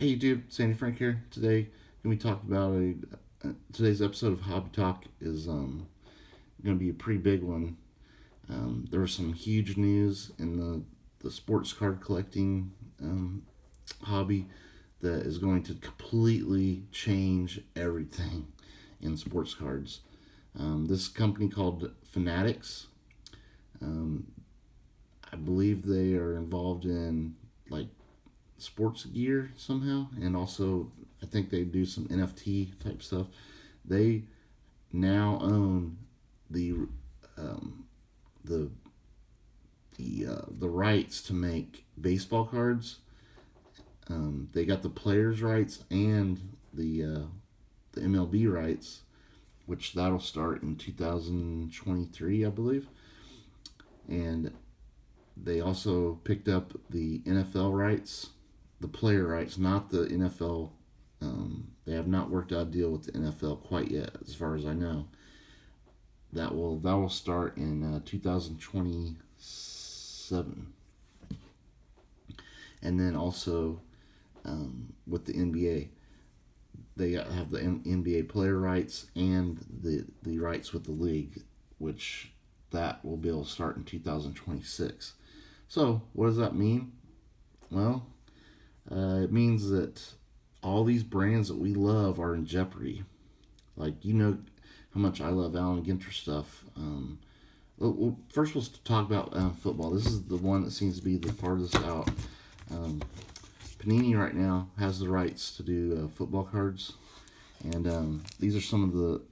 Hey YouTube, Sandy Frank here. Today, going to be talking about today's episode of Hobby Talk is going to be a pretty big one. There was some huge news in the sports card collecting hobby that is going to completely change everything in sports cards. This company called Fanatics, um, I believe they are involved in like sports gear somehow, and also I think they do some NFT type stuff. They now own the um, the the rights to make baseball cards. They got the players' rights and the MLB rights, which that'll start in 2023, I believe. And they also picked up the NFL rights, the player rights, not the NFL. They have not worked out a deal with the NFL quite yet, as far as I know. That will start in 2027, and then also with the NBA, they have the NBA player rights and the rights with the league, which that will be able to start in 2026. So what does that mean? Well, it means that all these brands that we love are in jeopardy. Like, you know how much I love Allen Ginter stuff. First we'll talk about football. This is the one that seems to be the farthest out. Um, Panini right now has the rights to do football cards, and these are some of the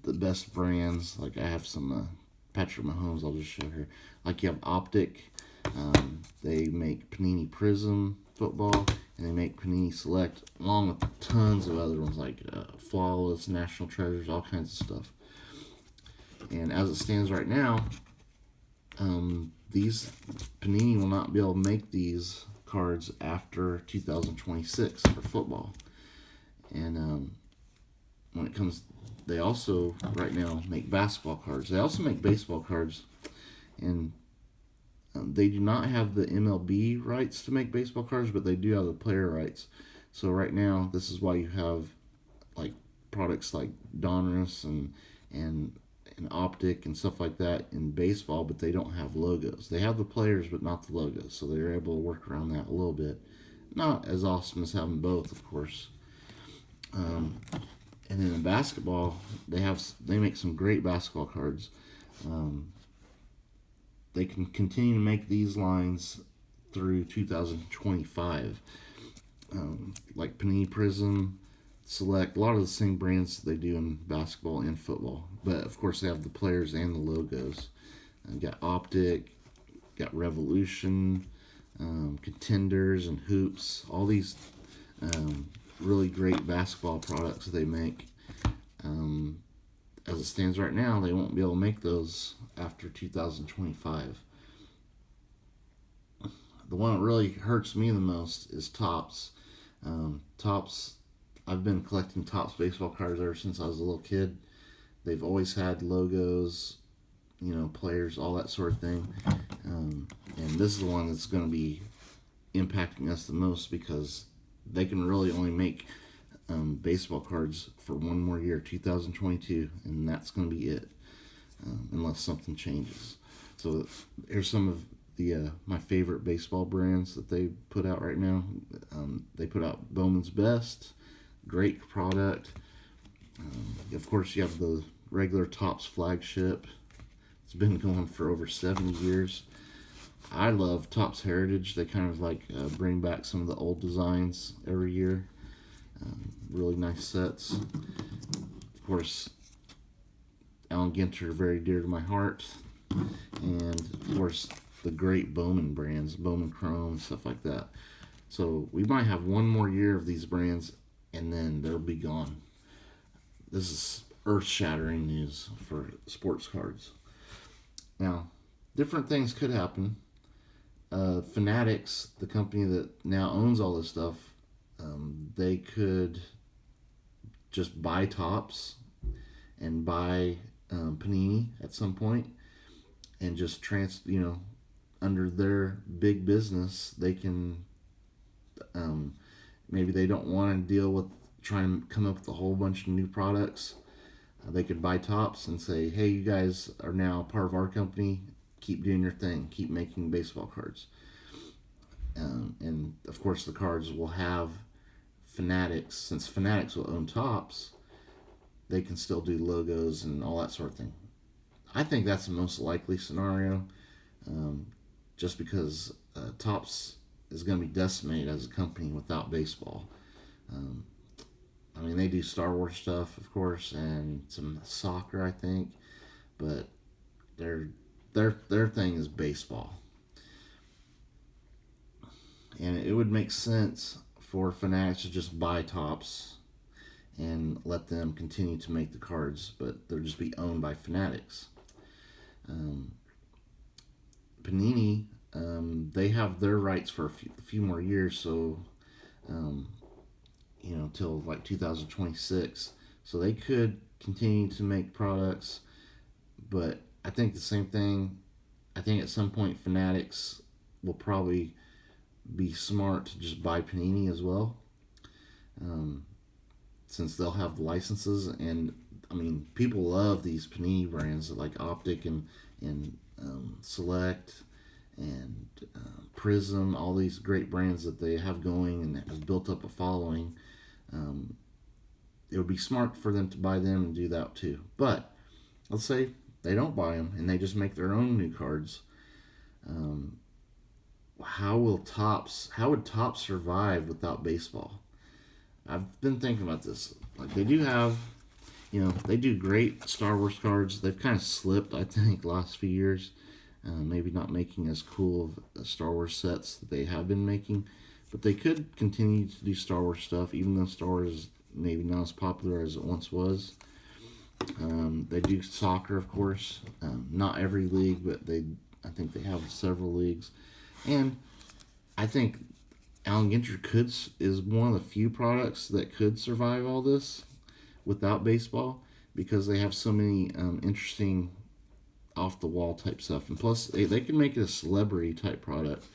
the best brands. Like, I have some Patrick Mahomes. I'll just show here. Like, you have Optic. They make Panini Prism football, and they make Panini Select, along with tons of other ones like Flawless, National Treasures, all kinds of stuff. And as it stands right now, these Panini will not be able to make these cards after 2026 for football. And when it comes, they also right now make basketball cards. They also make baseball cards, and they do not have the MLB rights to make baseball cards, but they do have the player rights. So right now, this is why you have like products like Donruss and Optic and stuff like that in baseball, but they don't have logos. They have the players, but not the logos. So they're able to work around that a little bit. Not as awesome as having both, of course. And then in basketball, they make some great basketball cards. They can continue to make these lines through 2025. Like Panini Prism, Select, a lot of the same brands they do in basketball and football. But of course, they have the players and the logos. Got Optic, got Revolution, Contenders, and Hoops. All these really great basketball products they make. As it stands right now, they won't be able to make those after 2025. The one that really hurts me the most is Topps. Topps, I've been collecting Topps baseball cards ever since I was a little kid. They've always had logos, players, all that sort of thing. And this is the one that's going to be impacting us the most, because they can really only make baseball cards for one more year, 2022, and that's going to be it, unless something changes. So here's some of the my favorite baseball brands that they put out right now. They put out Bowman's Best, great product. Of course, you have the regular Topps flagship. It's been going for over 70 years. I love Topps Heritage. They kind of like bring back some of the old designs every year. Really nice sets. Of course, Allen Ginter, very dear to my heart. And of course, the great Bowman brands, Bowman Chrome and stuff like that. So we might have one more year of these brands, and then they'll be gone. This is earth-shattering news for sports cards. Now, different things could happen. Fanatics, the company that now owns all this stuff, they could just buy Topps and buy Panini at some point, and just under their big business, they can Um, Maybe they don't want to deal with trying to come up with a whole bunch of new products. They could buy Tops and say, "Hey, you guys are now part of our company. Keep doing your thing. Keep making baseball cards." And of course, the cards will have Fanatics. Since Fanatics will own Tops, they can still do logos and all that sort of thing. I think that's the most likely scenario, um, just because Tops is going to be decimated as a company without baseball. Um, I mean, they do Star Wars stuff, of course, and some soccer, I think, but their their thing is baseball, and it would make sense for Fanatics to just buy Tops and let them continue to make the cards, but they'll just be owned by Fanatics. Um, Panini, they have their rights for a few more years, so um, till like 2026. So they could continue to make products, but I think the same thing. I think at some point Fanatics will probably be smart to just buy Panini as well, um, since they'll have the licenses. And I mean, people love these Panini brands like Optic and Select and Prism, all these great brands that they have going and that has built up a following. Um, it would be smart for them to buy them and do that too. But let's say they don't buy them and they just make their own new cards. Um, how would Topps survive without baseball? I've been thinking about this. Like they do have, they do great Star Wars cards. They've kind of slipped, I think, last few years. Maybe not making as cool of Star Wars sets that they have been making, but they could continue to do Star Wars stuff, even though Star Wars is maybe not as popular as it once was. They do soccer, of course. Not every league, but I think they have several leagues, and I think Allen Ginter is one of the few products that could survive all this without baseball because they have so many interesting off the wall type stuff, and plus they can make it a celebrity type product.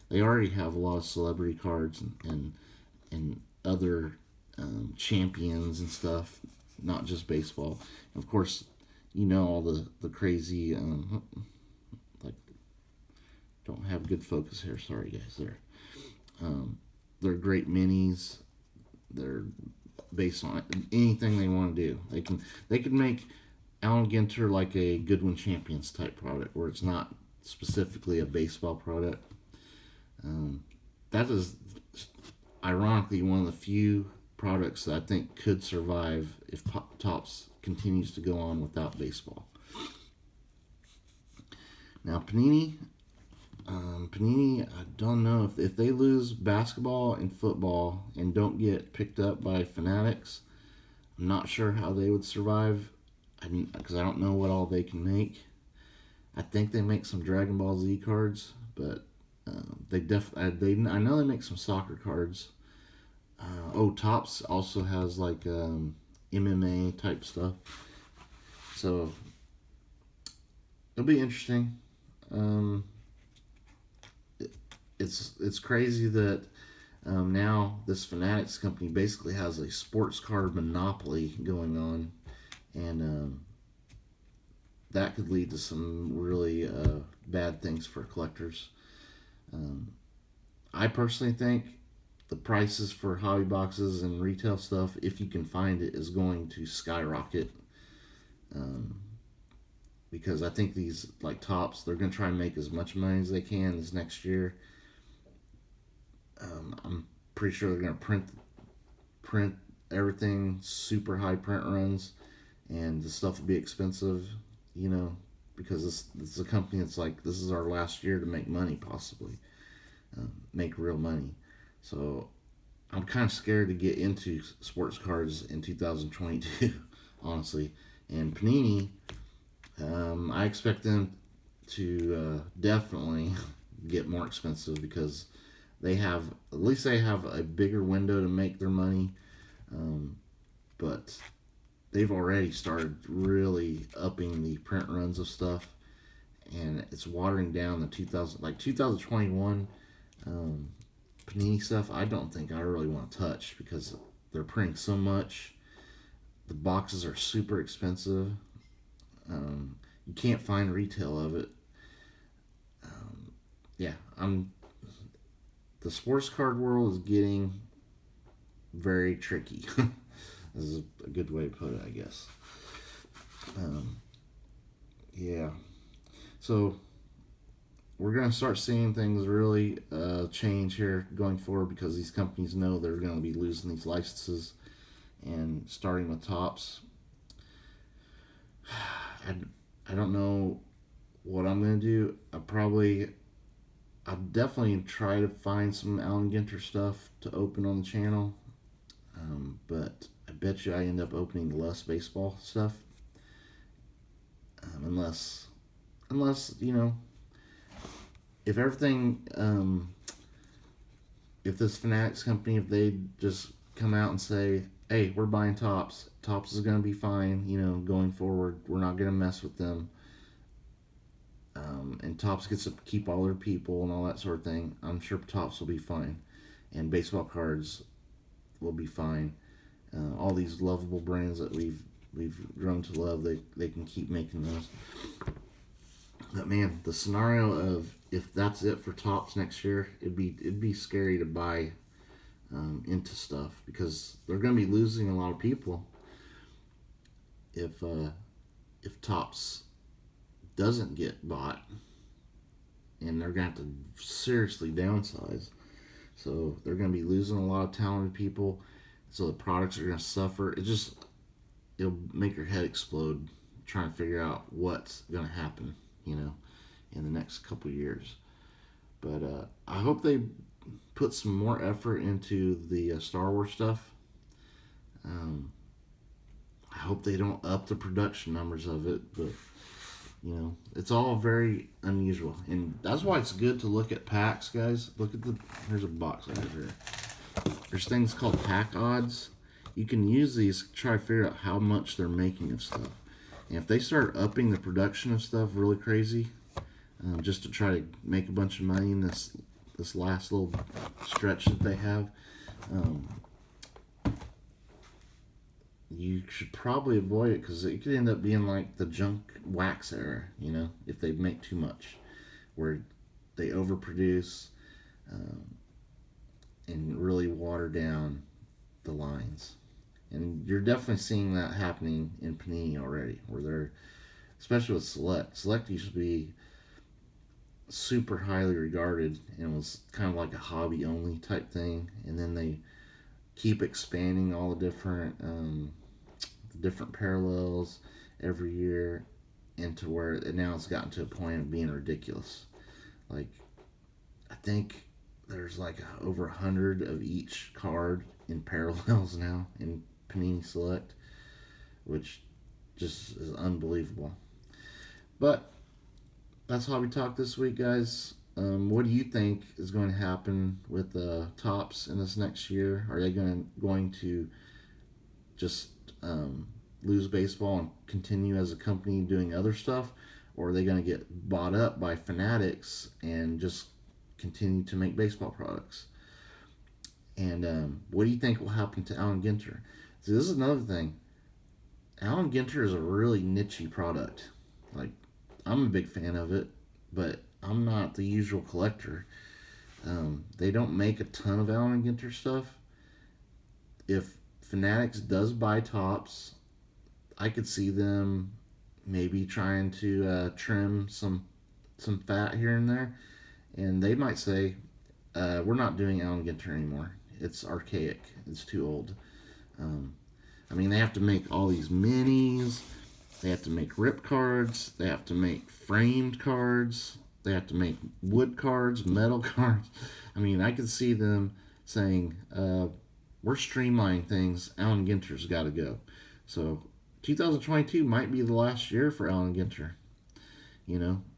They already have a lot of celebrity cards and other champions and stuff, not just baseball. And of course, all the crazy like don't have good focus here. Sorry guys, they're great minis. They're based on anything they want to do. They can make Allen Ginter like a Goodwin Champions type product where it's not specifically a baseball product. That is ironically one of the few products that I think could survive if Topps continues to go on without baseball. Now Panini, I don't know if they lose basketball and football and don't get picked up by Fanatics. I'm not sure how they would survive because I don't know what all they can make. I think they make some Dragon Ball Z cards, but I know they make some soccer cards. Topps also has like MMA type stuff, so it'll be interesting. Um, it's crazy that now this Fanatics company basically has a sports card monopoly going on, and that could lead to some really bad things for collectors. Um, I personally think the prices for hobby boxes and retail stuff, if you can find it, is going to skyrocket. Um, because I think these like Topps, they're going to try and make as much money as they can this next year. I'm pretty sure they're going to print everything super high print runs, and the stuff will be expensive, because this is a company that's like, this is our last year to make money, possibly make real money. So I'm kind of scared to get into sports cards in 2022, honestly. And Panini, I expect them to definitely get more expensive because at least they have a bigger window to make their money. But they've already started really upping the print runs of stuff, and it's watering down the 2021. Panini stuff, I don't think I really want to touch because they're printing so much. The boxes are super expensive. You can't find retail of it. Yeah, I'm. The sports card world is getting very tricky. This is a good way to put it, I guess. Um, yeah. So we're going to start seeing things really change here going forward because these companies know they're going to be losing these licenses. And starting with Topps, I don't know what I'm going to do. I'll definitely try to find some Allen Ginter stuff to open on the channel. But I bet you I end up opening less baseball stuff. Unless if everything, if this Fanatics company, if they just come out and say, hey, we're buying Topps. Topps is going to be fine, going forward. We're not going to mess with them. And Topps gets to keep all their people and all that sort of thing. I'm sure Topps will be fine. And baseball cards will be fine. All these lovable brands that we've grown to love, they can keep making those. But man, the scenario of if that's it for Topps next year, it'd be scary to buy into stuff because they're going to be losing a lot of people if Topps doesn't get bought, and they're going to have to seriously downsize. So they're going to be losing a lot of talented people. So the products are going to suffer. It'll make your head explode trying to figure out what's going to happen, in the next couple of years. But I hope they put some more effort into the Star Wars stuff. I hope they don't up the production numbers of it, but it's all very unusual, and that's why it's good to look at packs, guys. Here's a box right here. There's things called pack odds. You can use these to try to figure out how much they're making of stuff. And if they start upping the production of stuff really crazy, just to try to make a bunch of money in this last little stretch that they have, you should probably avoid it because it could end up being like the junk wax era, if they make too much, where they overproduce and really water down the lines. And you're definitely seeing that happening in Panini already, where they're, especially with Select. Select used to be super highly regarded and was kind of like a hobby only type thing, and then they keep expanding all the different parallels every year into where now it's gotten to a point of being ridiculous. Like, I think there's like over 100 of each card in parallels now in Panini Select, which just is unbelievable. But that's Hobby Talk this week, guys. What do you think is going to happen with Topps in this next year? Are they going to just lose baseball and continue as a company doing other stuff, or are they going to get bought up by Fanatics and just continue to make baseball products? And what do you think will happen to Allen Ginter? See, this is another thing. Allen Ginter is a really niche product. Like, I'm a big fan of it, but I'm not the usual collector. They don't make a ton of Allen Ginter stuff. If Fanatics does buy Topps, I could see them maybe trying to trim some fat here and there, and they might say, we're not doing Allen Ginter anymore. It's archaic. It's too old. They have to make all these minis. They have to make rip cards. They have to make framed cards. They have to make wood cards, metal cards. I could see them saying, we're streamlining things. Allen Ginter's got to go. So 2022 might be the last year for Allen Ginter.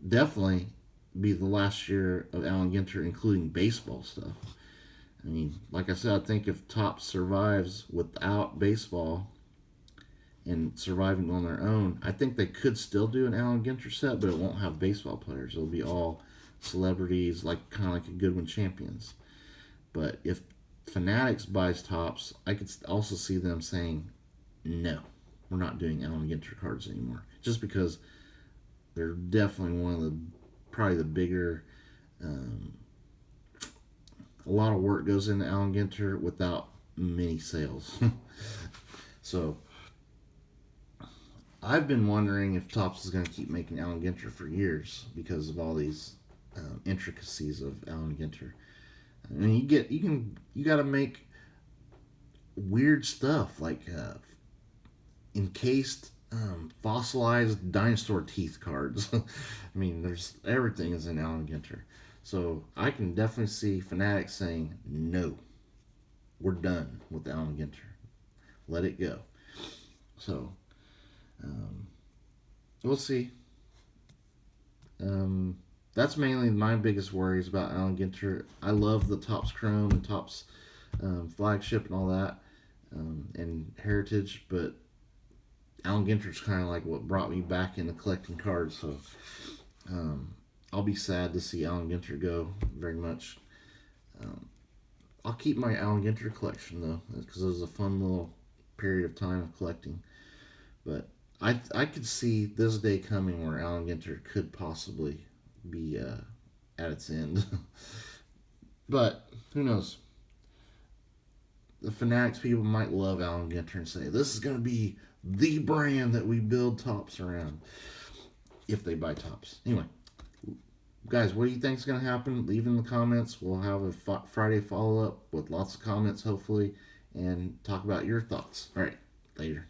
Definitely be the last year of Allen Ginter, including baseball stuff. Like I said, I think if Topps survives without baseball and surviving on their own, I think they could still do an Allen Ginter set, but it won't have baseball players. It'll be all celebrities, kind of like a Goodwin Champions. But if Fanatics buys Topps, I could also see them saying, no, we're not doing Allen Ginter cards anymore. Just because they're definitely one of the, probably the bigger, um, a lot of work goes into Allen Ginter without many sales. So I've been wondering if Topps is going to keep making Allen Ginter for years because of all these intricacies of Allen Ginter. I mean, you got to make weird stuff like encased fossilized dinosaur teeth cards. I mean, there's everything is in Allen Ginter. So I can definitely see Fanatics saying, no, we're done with Allen Ginter. Let it go. So um, we'll see. That's mainly my biggest worries about Allen Ginter. I love the Topps Chrome and Topps flagship and all that, and Heritage, but Allen Ginter's kind of like what brought me back into collecting cards. So um, I'll be sad to see Allen Ginter go very much. Um, I'll keep my Allen Ginter collection though, because it was a fun little period of time of collecting. But I could see this day coming where Allen Ginter could possibly be at its end. But who knows? The Fanatics people might love Allen Ginter and say this is going to be the brand that we build Topps around if they buy Topps. Anyway, guys, what do you think is going to happen? Leave in the comments. We'll have a Friday follow up with lots of comments, hopefully, and talk about your thoughts. All right, later.